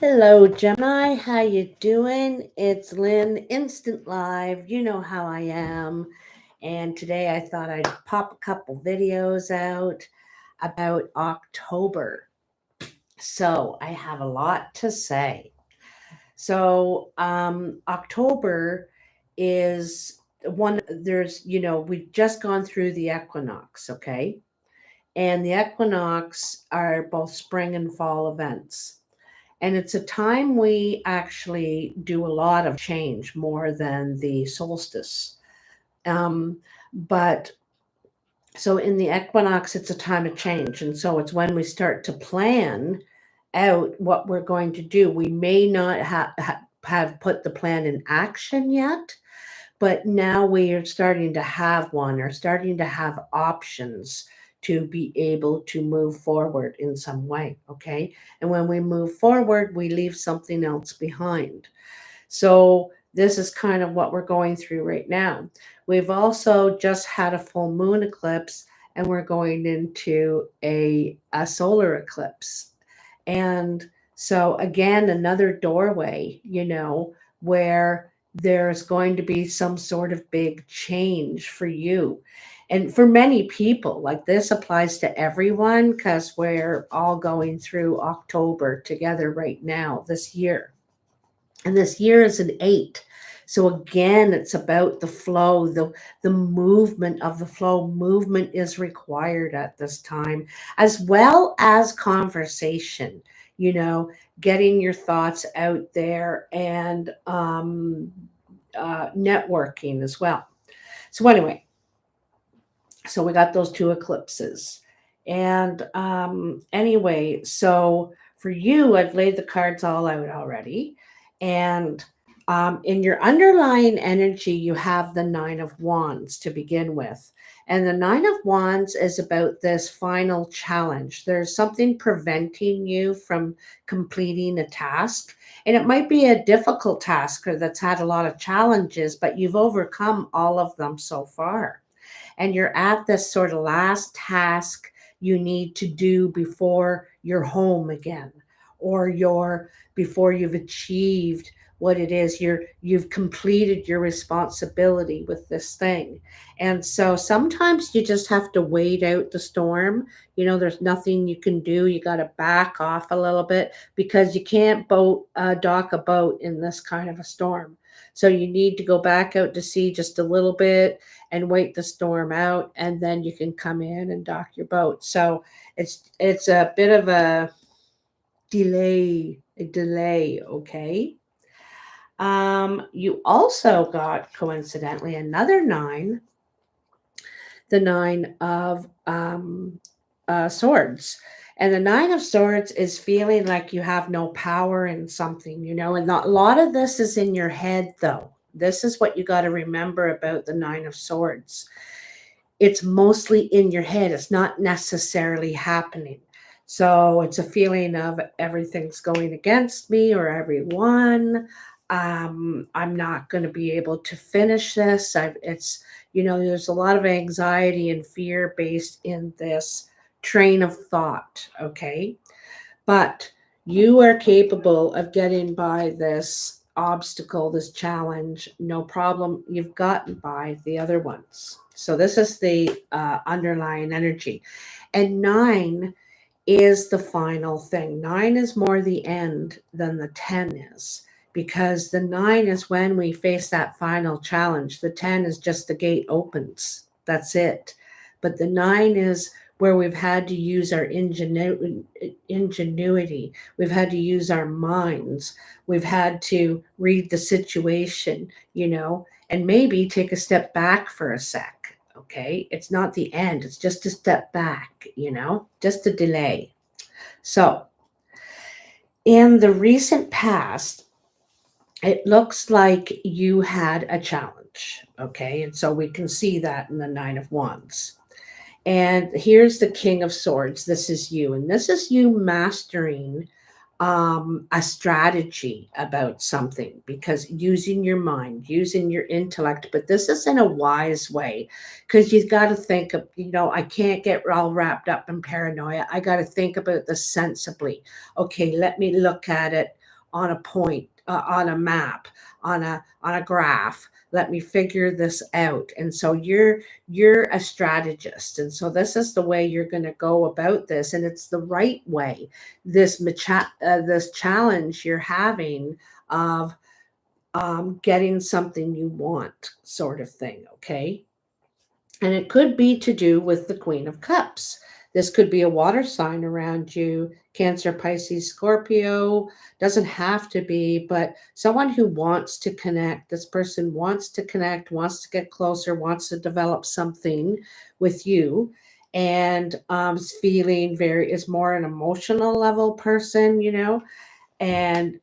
Hello, Gemini. How you doing? It's Lynn, Instant Live. You know how I am. And today I thought I'd pop a couple videos out about October. So I have a lot to say. October is we've just gone through the equinox, okay? And the equinox are both spring and fall events. And it's a time we actually do a lot of change more than the solstice. Um, but so in the equinox, it's a time of change. And so it's when we start to plan out what we're going to do. We may not have put the plan in action yet, but now we are starting to have one or starting to have options to be able to move forward in some way. Okay. And when we move forward, we leave something else behind. So this is kind of what we're going through right now. We've also just had a full moon eclipse and we're going into a solar eclipse. And so, again, another doorway, where there's going to be some sort of big change for you. And for many people, like this applies to everyone because we're all going through October together right now this year. And this year is an 8. So again, it's about the flow, the movement of the flow. Movement is required at this time, as well as conversation, you know, getting your thoughts out there and networking as well. So anyway, so we got those two eclipses. And anyway, so for you, I've laid the cards all out already. And in your underlying energy, you have the Nine of Wands to begin with. And the Nine of Wands is about this final challenge. There's something preventing you from completing a task. And it might be a difficult task or that's had a lot of challenges, but you've overcome all of them so far, and you're at this sort of last task you need to do before you're home again, or you're before you've achieved what it is you've completed your responsibility with this thing. And so sometimes you just have to wait out the storm. There's nothing you can do. You got to back off a little bit because you can't dock a boat in this kind of a storm. So you need to go back out to sea just a little bit and wait the storm out, and then you can come in and dock your boat. So it's a bit of a delay, okay? You also got, coincidentally, another 9, the 9 of swords. And the 9 of swords is feeling like you have no power in something, and a lot of this is in your head, though. This is what you got to remember about the 9 of swords. It's mostly in your head. It's not necessarily happening. So it's a feeling of everything's going against me or everyone. I'm not going to be able to finish this. There's a lot of anxiety and fear based in this train of thought. Okay. But you are capable of getting by this obstacle, this challenge, no problem. You've gotten by the other ones. So this is the underlying energy. And 9 is the final thing. 9 is more the end than the 10 is, because the 9 is when we face that final challenge. The 10 is just the gate opens. That's it. But the 9 is where we've had to use our ingenuity. We've had to use our minds. We've had to read the situation, and maybe take a step back for a sec. Okay. It's not the end. It's just a step back, just a delay. So in the recent past, it looks like you had a challenge. Okay. And so we can see that in the 9 of Wands. And here's the King of Swords. This is you. And this is you mastering a strategy about something, because using your mind, using your intellect, but this is in a wise way, because you've got to think of, I can't get all wrapped up in paranoia. I got to think about this sensibly. Okay, let me look at it. on a point, on a map, on a graph. Let me figure this out. And so you're a strategist, and so this is the way you're going to go about this, and it's the right way. This challenge you're having of getting something you want, sort of thing. Okay. And it could be to do with the Queen of Cups. This could be a water sign around you, Cancer, Pisces, Scorpio. Doesn't have to be, but someone who wants to connect. This person wants to connect, wants to get closer, wants to develop something with you, and is more an emotional level person, and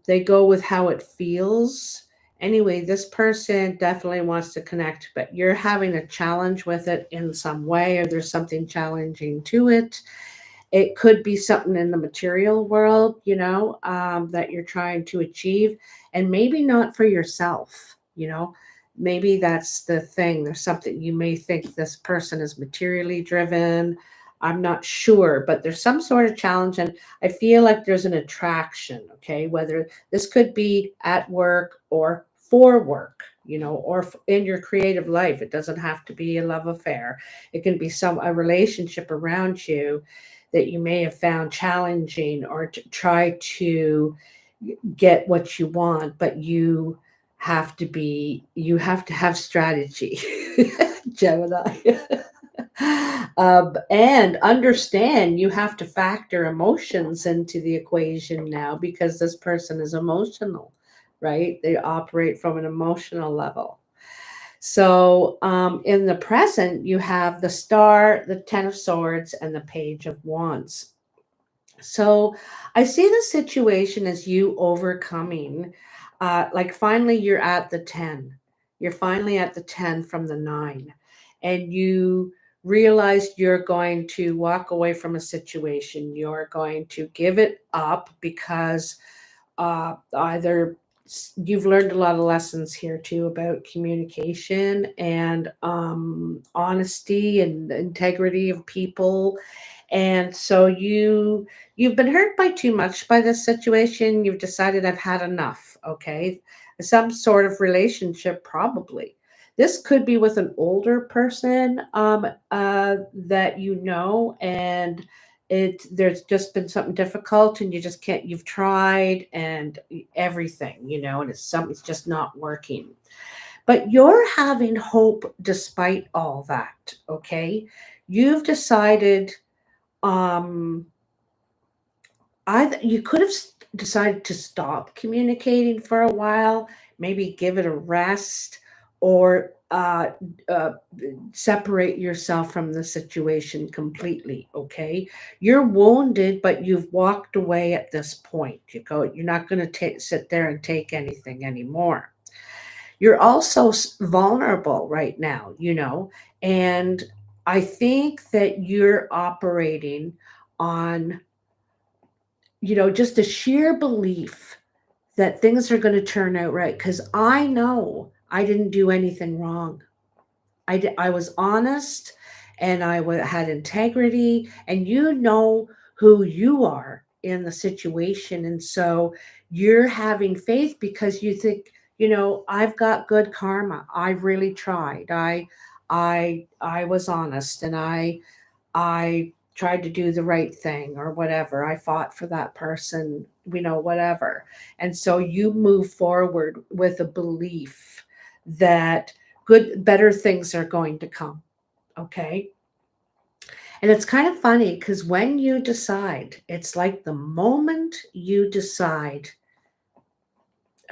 they go with how it feels. Anyway, this person definitely wants to connect, but you're having a challenge with it in some way, or there's something challenging to it. It could be something in the material world, that you're trying to achieve, and maybe not for yourself. Maybe that's the thing. There's something you may think this person is materially driven. I'm not sure, but there's some sort of challenge, and I feel like there's an attraction, okay? Whether this could be at work or for work, or in your creative life. It doesn't have to be a love affair. It can be a relationship around you that you may have found challenging, or to try to get what you want, but you have to have strategy. Gemini. And understand you have to factor emotions into the equation now, because this person is emotional, right? They operate from an emotional level. So in the present, you have the Star, the Ten of Swords, and the Page of Wands. So I see the situation as you overcoming, like finally you're at the 10. You're finally at the 10 from the 9. And you realize you're going to walk away from a situation. You're going to give it up because either you've learned a lot of lessons here too about communication and honesty and integrity of people, and so you've been hurt by too much by this situation. You've decided I've had enough. Okay, some sort of relationship probably. This could be with an older person that and there's just been something difficult, and you just can't. You've tried and everything, and it's just not working. But you're having hope despite all that. Okay, you've decided. Um, you could have decided to stop communicating for a while, maybe give it a rest, or uh, separate yourself from the situation completely. Okay, you're wounded, but you've walked away at this point. You're not going to sit there and take anything anymore. You're also vulnerable right now, and I think that you're operating on just a sheer belief that things are going to turn out right, because I know I didn't do anything wrong. I was honest, and had integrity, and you know who you are in the situation. And so you're having faith because you think, I've got good karma. I really tried. I was honest, and I tried to do the right thing, or whatever. I fought for that person, whatever. And so you move forward with a belief that better things are going to come. Okay. And it's kind of funny because when you decide, it's like the moment you decide,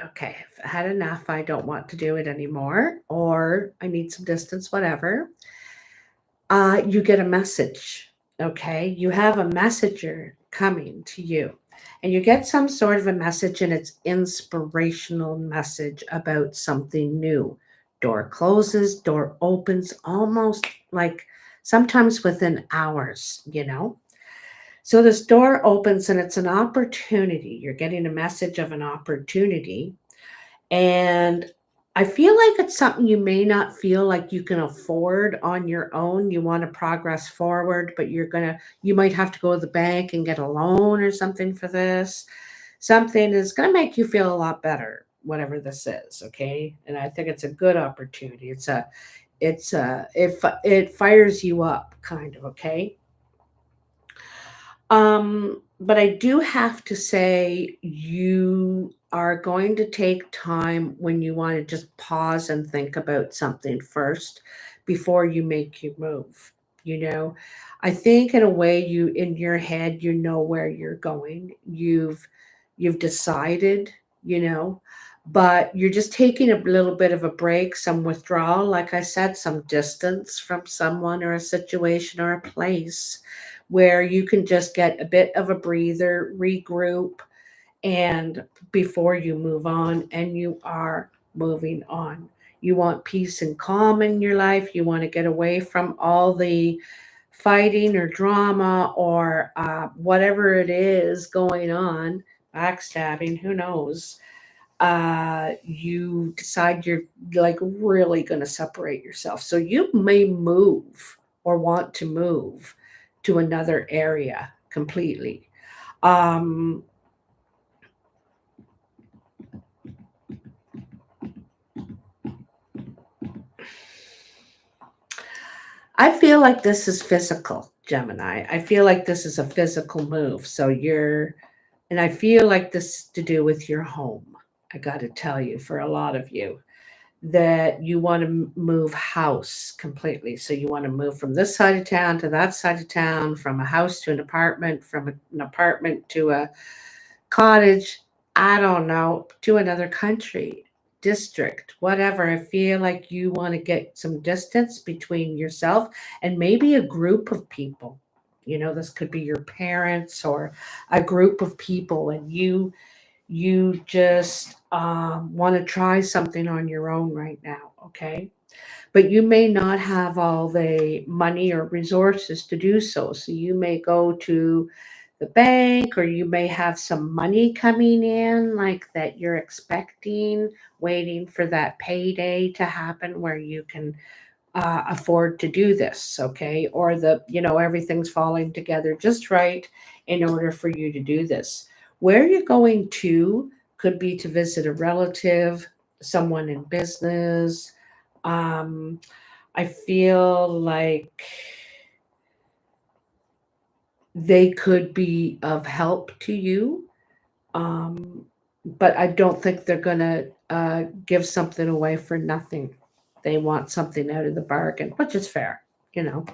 okay, I've had enough, I don't want to do it anymore, or I need some distance, whatever, you get a message. Okay. You have a messenger coming to you, and you get some sort of a message, and it's inspirational message about something new. Door closes, door opens, almost like sometimes within hours. So this door opens, and it's an opportunity. You're getting a message of an opportunity. And I feel like it's something you may not feel like you can afford on your own. You want to progress forward, but you might have to go to the bank and get a loan or something for this. Something is going to make you feel a lot better, whatever this is. Okay. And I think it's a good opportunity. It fires you up kind of. Okay. But I do have to say, you are going to take time when you want to just pause and think about something first before you make your move. You know, I think in a way, you in your head, you know where you're going. You've decided, you know, but you're just taking a little bit of a break, some withdrawal, like I said, some distance from someone or a situation or a place where you can just get a bit of a breather, regroup, and before you move on, and you are moving on. You want peace and calm in your life. You want to get away from all the fighting or drama or whatever it is going on, backstabbing, who knows. You decide you're like really going to separate yourself. So you may move or want to move to another area completely. Um, I feel like this is physical, Gemini. I feel like this is a physical move. And I feel like this is to do with your home. I got to tell you, for a lot of you, that you want to move house completely. So you want to move from this side of town to that side of town, from a house to an apartment, from an apartment to a cottage, I don't know, to another country, district, whatever. I feel like you want to get some distance between yourself and maybe a group of people. You know, this could be your parents or a group of people, and you just want to try something on your own right now, okay? But you may not have all the money or resources to do so. So you may go to the bank, or you may have some money coming in, like that you're expecting, waiting for that payday to happen where you can afford to do this, okay? Or everything's falling together just right in order for you to do this. Where you're going to could be to visit a relative, someone in business. Um, I feel like they could be of help to you, um, but I don't think they're going to give something away for nothing. They want something out of the bargain, which is fair, you know.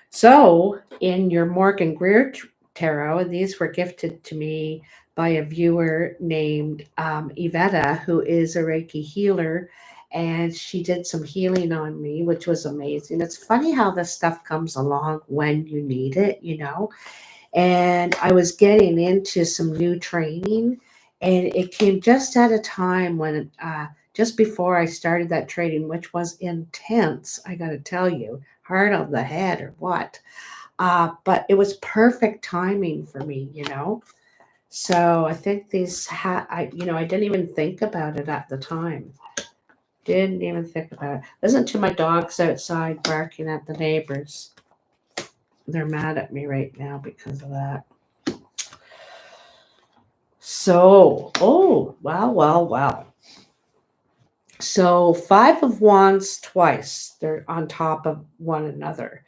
So, in your Morgan Greer tarot, and these were gifted to me by a viewer named Yvetta, who is a Reiki healer, and she did some healing on me, which was amazing. It's funny how this stuff comes along when you need it, you know. And I was getting into some new training, and it came just at a time when just before I started that training, which was intense, I got to tell you, hard on the head or what. But it was perfect timing for me, you know. So I think I didn't even think about it at the time. Didn't even think about it. Listen to my dogs outside barking at the neighbors. They're mad at me right now because of that. So, oh, wow, wow, wow. So, Five of Wands twice. They're on top of one another.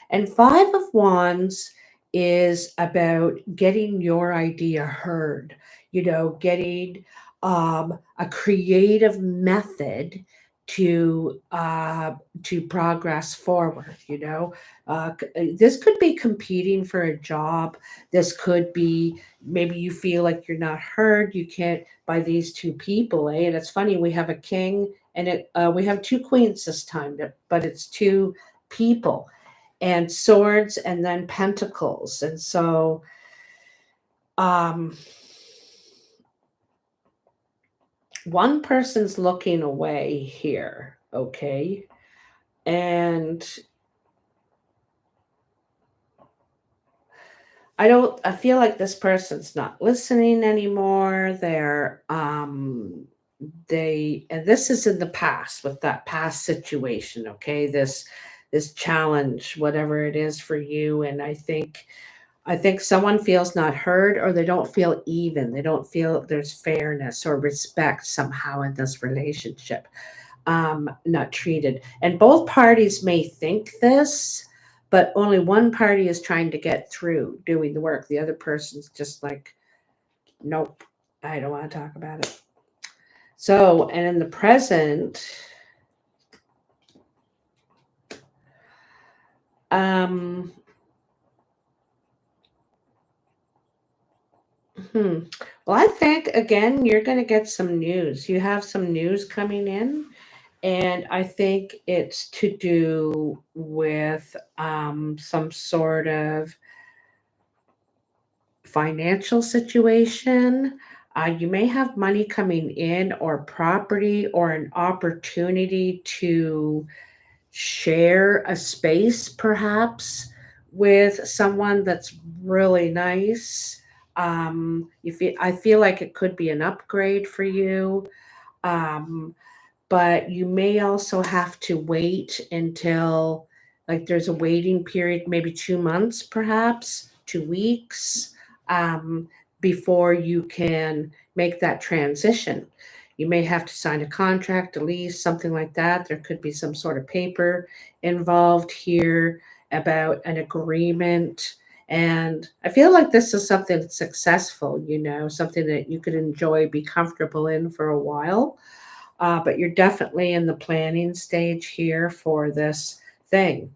And Five of Wands is about getting your idea heard, getting a creative method to progress forward. This could be competing for a job. This could be maybe you feel like you're not heard. You can't by these two people, eh? And it's funny, we have a king and we have two queens this time, but it's two people, and swords and then pentacles. And so um one person's looking away here, okay? And I feel like this person's not listening anymore. They're and this is in the past with that past situation, okay? This challenge, whatever it is for you. And I think someone feels not heard, or they don't feel even. They don't feel there's fairness or respect somehow in this relationship, not treated. And both parties may think this, but only one party is trying to get through doing the work. The other person's just like, nope, I don't want to talk about it. So, and in the present, um, hmm. Well, I think again, you're going to get some news. You have some news coming in, and I think it's to do with some sort of financial situation. You may have money coming in, or property, or an opportunity to share a space perhaps with someone that's really nice. I feel like it could be an upgrade for you. Um, but you may also have to wait until, like, there's a waiting period, maybe 2 months, perhaps 2 weeks, um, before you can make that transition. You may have to sign a contract, a lease, something like that. There could be some sort of paper involved here about an agreement. And I feel like this is something that's successful, something that you could enjoy, be comfortable in for a while. But you're definitely in the planning stage here for this thing.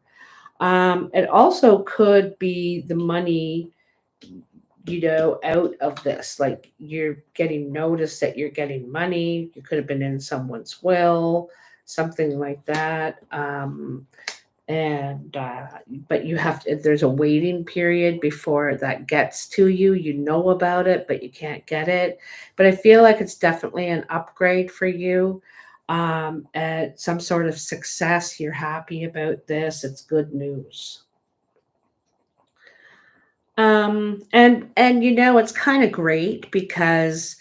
It also could be the money, out of this. Like, you're getting notice that you're getting money. You could have been in someone's will, something like that. And but you have to, there's a waiting period before that gets to you. You know about it, but you can't get it. But I feel like it's definitely an upgrade for you, at some sort of success. You're happy about this. It's good news. And it's kind of great because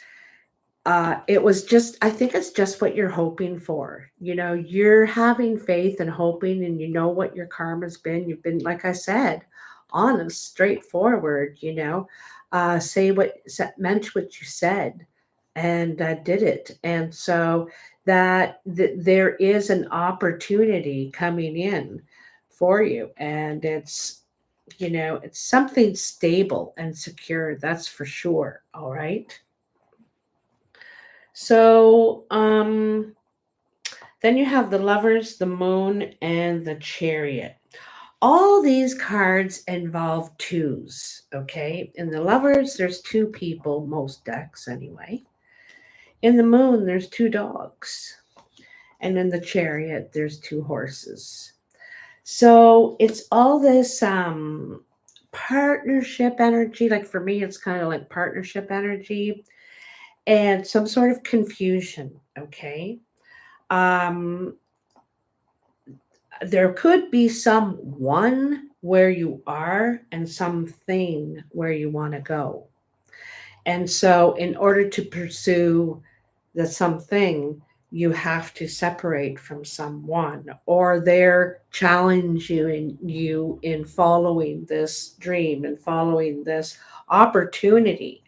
it was just, I think it's just what you're hoping for. You're having faith and hoping, and you know what your karma's been. You've been, like I said, honest, straightforward, meant what you said, and did it. And so there is an opportunity coming in for you, and it's something stable and secure, that's for sure. All right. So, then you have the Lovers, the Moon, and the Chariot. All these cards involve twos, okay? In the Lovers, there's two people, most decks anyway. In the Moon, there's two dogs. And in the Chariot, there's two horses. So it's all this partnership energy. Like, for me, it's kind of like partnership energy and some sort of confusion, okay? Um, there could be someone where you are and something where you want to go. And so, in order to pursue the something, you have to separate from someone, or they're challenging you in following this dream and following this opportunity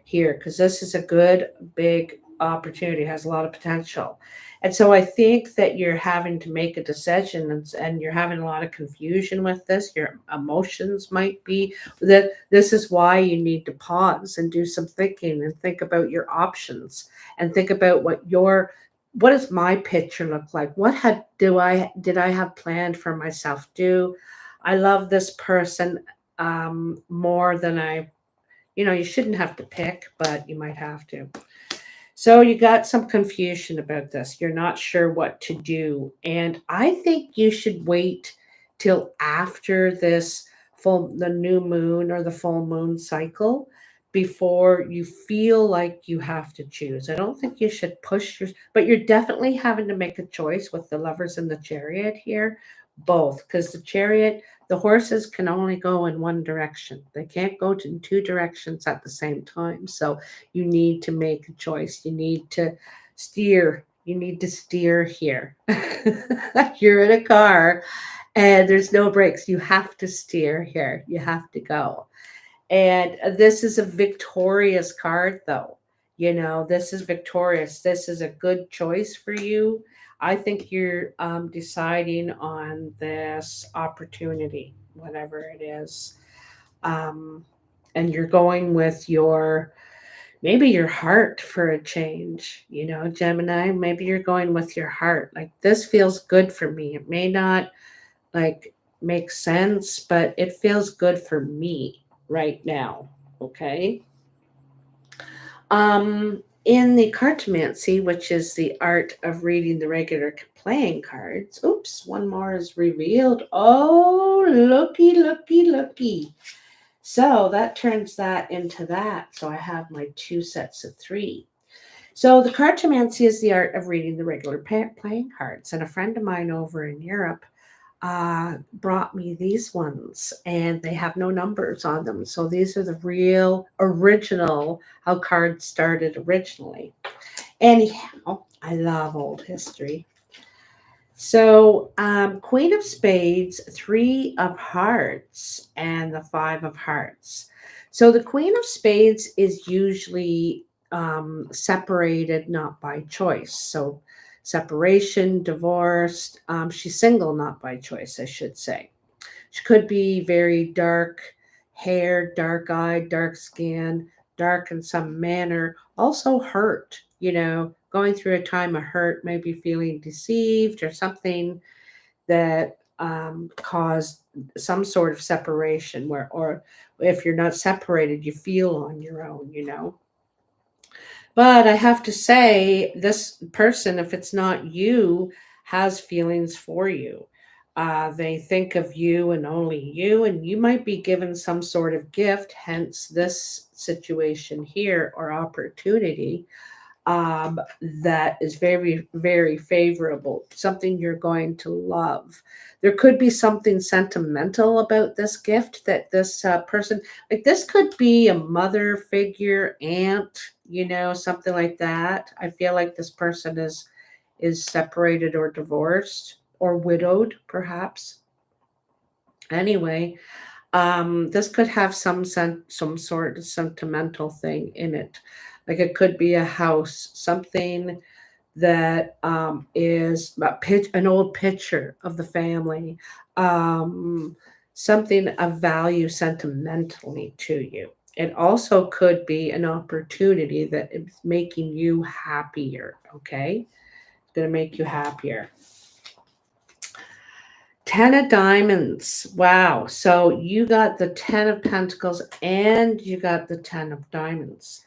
here, because this is a good big opportunity, has a lot of potential. And so I think that you're having to make a decision, and you're having a lot of confusion with this. Your emotions might be that this is why you need to pause and do some thinking and think about your options, and think about what does my picture look like? Did I have planned for myself? Do I love this person more than you shouldn't have to pick, but you might have to. So you got some confusion about this. You're not sure what to do. And I think you should wait till after the new moon or the full moon cycle, before you feel like you have to choose. I don't think you should but you're definitely having to make a choice with the Lovers and the Chariot here, both, because the horses can only go in one direction. They can't go in two directions at the same time. So you need to make a choice. You need to Steer. You need to steer here. You're in a car and there's no brakes. You have to steer here. You have to go. And this is a victorious card, though. This is victorious. This is a good choice for you. I think you're deciding on this opportunity, whatever it is. Um, and you're going with maybe your heart for a change, Gemini. Maybe you're going with your heart. Like, this feels good for me. It may not like make sense, but it feels good for me right now. Okay. In the cartomancy, which is the art of reading the regular playing cards. Oops, one more is revealed. Oh, looky, looky, looky. So that turns that into that. So I have my two sets of three. So the cartomancy is the art of reading the regular playing cards. And a friend of mine over in Europe brought me these ones, and they have no numbers on them. So these are the real original, how cards started originally. Anyhow, I love old history. So, Queen of Spades, Three of Hearts, and the Five of Hearts. So, the Queen of Spades is usually separated not by choice. So, separation, divorced. She's single, not by choice, I should say. She could be very dark hair, dark eyed, dark skin, dark in some manner, also hurt, going through a time of hurt, maybe feeling deceived or something that caused some sort of separation or if you're not separated, you feel on your own. But I have to say, this person, if it's not you, has feelings for you. They think of you and only you, and you might be given some sort of gift, hence this situation here or opportunity that is very, very favorable, something you're going to love. There could be something sentimental about this gift that this person, like this could be a mother figure, aunt, something like that. I feel like this person is separated or divorced or widowed, perhaps. Anyway, this could have some sort of sentimental thing in it. Like it could be a house, something that is an old picture of the family, um, something of value sentimentally to you. It also could be an opportunity that is making you happier. Okay, it's going to make you happier. Ten of Diamonds. Wow. So you got the Ten of Pentacles and you got the Ten of Diamonds.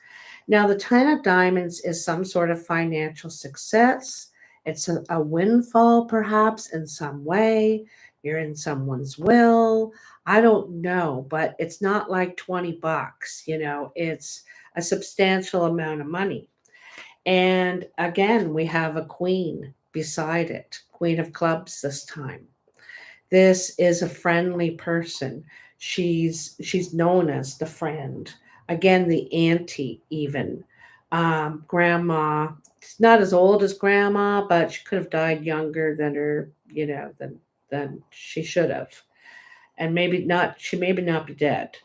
Now, the Ten of Diamonds is some sort of financial success. It's a windfall, perhaps, in some way. You're in someone's will. I don't know, but it's not like 20 bucks, it's a substantial amount of money. And again, we have a queen beside it, Queen of Clubs this time. This is a friendly person. She's known as the friend. Again, the auntie even. Grandma. She's not as old as grandma, but she could have died younger than her, than she should have. And maybe not be dead.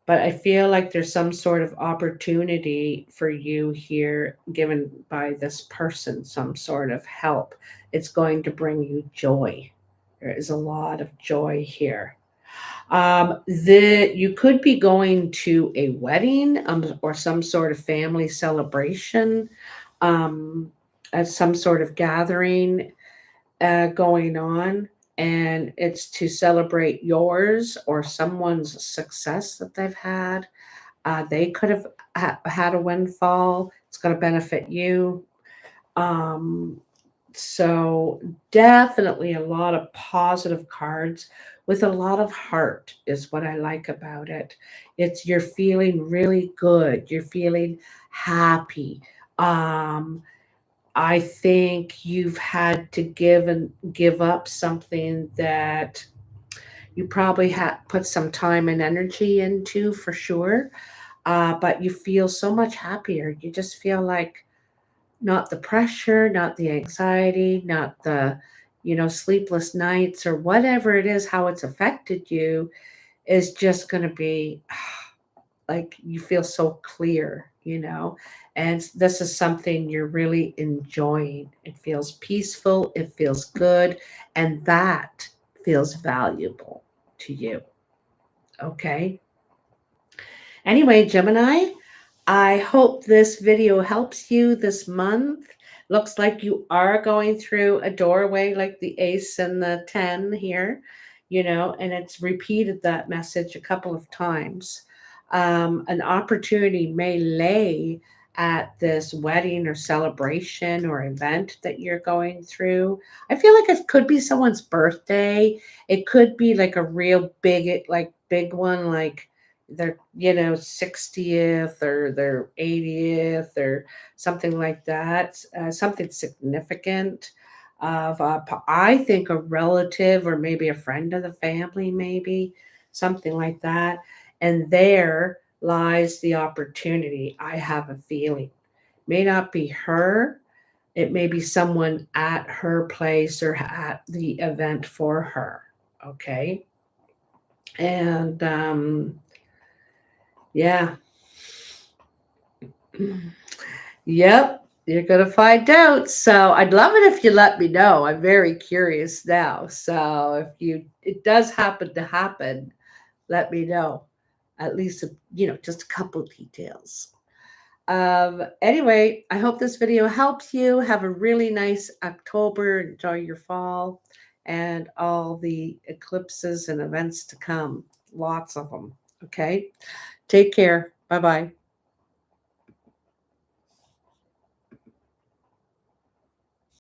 But I feel like there's some sort of opportunity for you here given by this person, some sort of help. It's going to bring you joy. There is a lot of joy here. You could be going to a wedding or some sort of family celebration, as some sort of gathering going on, and it's to celebrate yours or someone's success that they've had. They could have had a windfall. It's going to benefit you. Um, so definitely a lot of positive cards with a lot of heart is what I like about it. You're feeling really good. You're feeling happy. Um, I think you've had to give up something that you probably had put some time and energy into for sure. But you feel so much happier. You just feel like not the pressure, not the anxiety, not the, sleepless nights or whatever it is, how it's affected you is just going to be like you feel so clear. And this is something you're really enjoying. It feels peaceful, it feels good, and that feels valuable to you. Okay. Anyway, Gemini, I hope this video helps you this month. Looks like you are going through a doorway like the ace and the 10 here, and it's repeated that message a couple of times. An opportunity may lay at this wedding or celebration or event that you're going through. I feel like it could be someone's birthday. It could be like a real big one, like their 60th or their 80th or something like that, something significant of I think a relative or maybe a friend of the family, maybe something like that. And there lies the opportunity. I have a feeling may not be her, it may be someone at her place or at the event for her. Okay. And yeah. Yep, you're going to find out. So I'd love it if you let me know. I'm very curious now. So if it does happen to happen, let me know. At least, just a couple details. Anyway, I hope this video helps you. Have a really nice October. Enjoy your fall and all the eclipses and events to come. Lots of them. Okay. Take care. Bye bye.